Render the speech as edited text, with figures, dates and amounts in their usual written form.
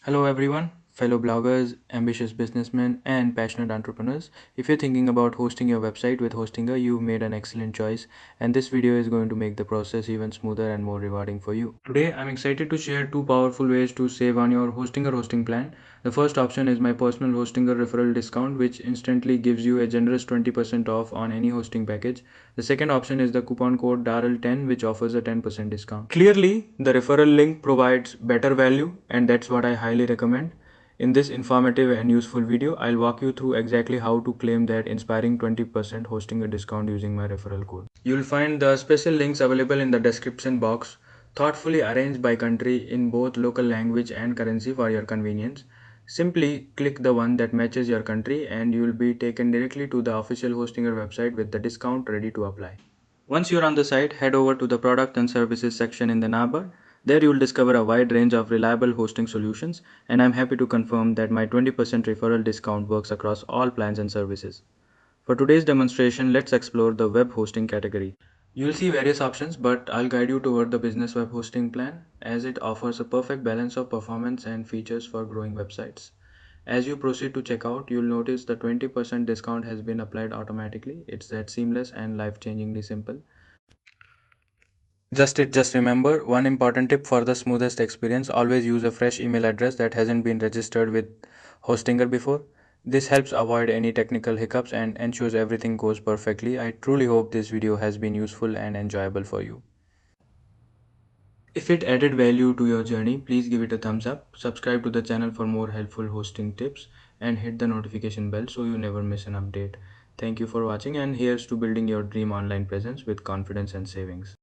Hello, everyone, fellow bloggers, ambitious businessmen, and passionate entrepreneurs. If you're thinking about hosting your website with Hostinger, you've made an excellent choice, and this video is going to make the process even smoother and more rewarding for you. Today, I'm excited to share two powerful ways to save on your Hostinger hosting plan. The first option is my personal Hostinger referral discount, which instantly gives you a generous 20% off on any hosting package. The second option is the coupon code DARREL10, which offers a 10% discount. Clearly, the referral link provides better value, and that's what I highly recommend. In this informative and useful video, I'll walk you through exactly how to claim that inspiring 20% hosting a discount using my referral code. You'll find the special links available in the description box, thoughtfully arranged by country in both local language and currency for your convenience. Simply click the one that matches your country and you'll be taken directly to the official Hostinger website with the discount ready to apply. Once you're on the site, head over to the product and services section in the navbar. There you'll discover a wide range of reliable hosting solutions, and I'm happy to confirm that my 20% referral discount works across all plans and services. For today's demonstration, let's explore the web hosting category. You'll see various options, but I'll guide you toward the business web hosting plan as it offers a perfect balance of performance and features for growing websites. As you proceed to checkout, you'll notice the 20% discount has been applied automatically. It's that seamless and life-changingly simple. Just remember one important tip for the smoothest experience, always use a fresh email address that hasn't been registered with Hostinger before. This helps avoid any technical hiccups and ensures everything goes perfectly. I truly hope this video has been useful and enjoyable for you. If it added value to your journey, please give it a thumbs up, subscribe to the channel for more helpful hosting tips, and hit the notification bell so you never miss an update. Thank you for watching, and here's to building your dream online presence with confidence and savings.